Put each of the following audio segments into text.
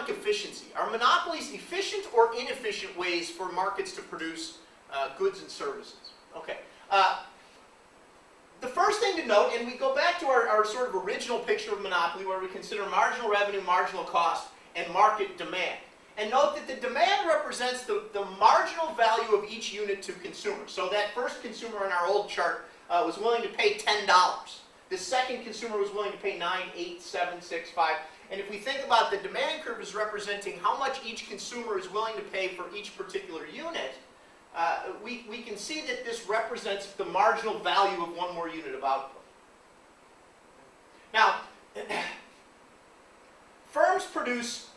economic efficiency. Are monopolies efficient or inefficient ways for markets to produce goods and services? Okay. The first thing to note, and we go back to our sort of original picture of monopoly where we consider marginal revenue, marginal cost, and market demand. And note that the demand represents the marginal value of each unit to consumers. So that first consumer in our old chart was willing to pay $10. The second consumer was willing to pay 9, 8, 7, 6, 5. And if we think about the demand curve as representing how much each consumer is willing to pay for each particular unit, we can see that this represents the marginal value of one more unit of output. Now, firms produce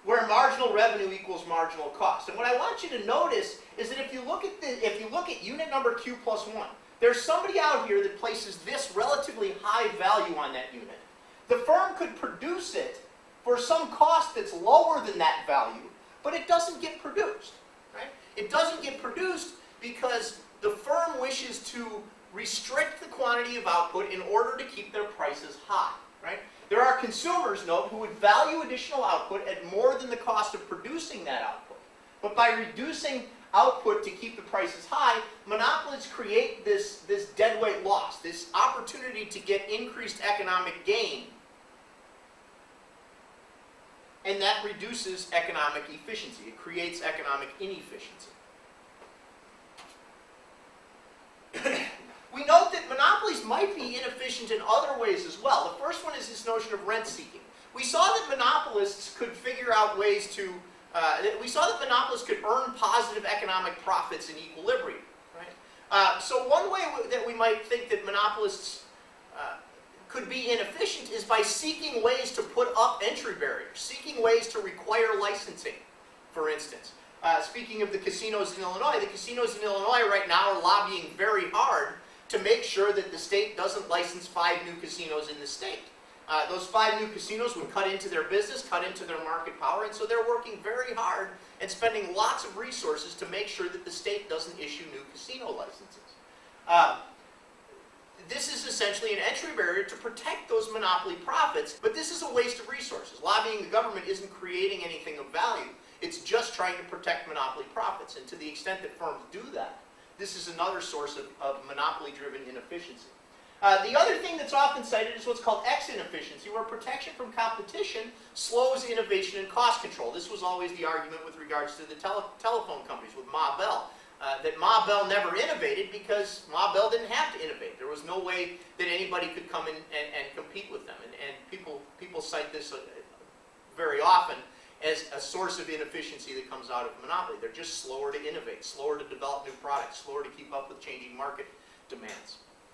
where marginal revenue equals marginal cost. And what I want you to notice is that if you look at unit number Q plus 1, there's somebody out here that places this relatively high value on that unit. The firm could produce it for some cost that's lower than that value, but it doesn't get produced. Right? It doesn't get produced because the firm wishes to restrict the quantity of output in order to keep their prices high. Right? There are consumers, note, who would value additional output at more than the cost of producing that output. But by reducing output to keep the prices high, monopolies create this deadweight loss, this opportunity to get increased economic gain. And that reduces economic efficiency. It creates economic inefficiency. We note that monopolies might be inefficient in other ways as well. The first one is this notion of rent seeking. We saw that monopolists could figure out ways to, monopolists could earn positive economic profits in equilibrium. Right? So one way that we might think that monopolists could be inefficient is by seeking ways to put up entry barriers, seeking ways to require licensing, for instance. Speaking of the casinos in Illinois, the casinos in Illinois right now are lobbying very hard to make sure that the state doesn't license 5 new casinos in the state. Those 5 new casinos would cut into their business, cut into their market power, and so they're working very hard and spending lots of resources to make sure that the state doesn't issue new casino licenses. This is essentially an entry barrier to protect those monopoly profits, but this is a waste of resources. Lobbying the government isn't creating anything of value. It's just trying to protect monopoly profits, and to the extent that firms do that, this is another source of monopoly-driven inefficiency. The other thing that's often cited is what's called X inefficiency, where protection from competition slows innovation and cost control. This was always the argument with regards to the telephone companies with Ma Bell. That Ma Bell never innovated because Ma Bell didn't have to innovate. There was no way that anybody could come in and compete with them. And people cite this very often as a source of inefficiency that comes out of monopoly. They're just slower to innovate, slower to develop new products, slower to keep up with changing market demands.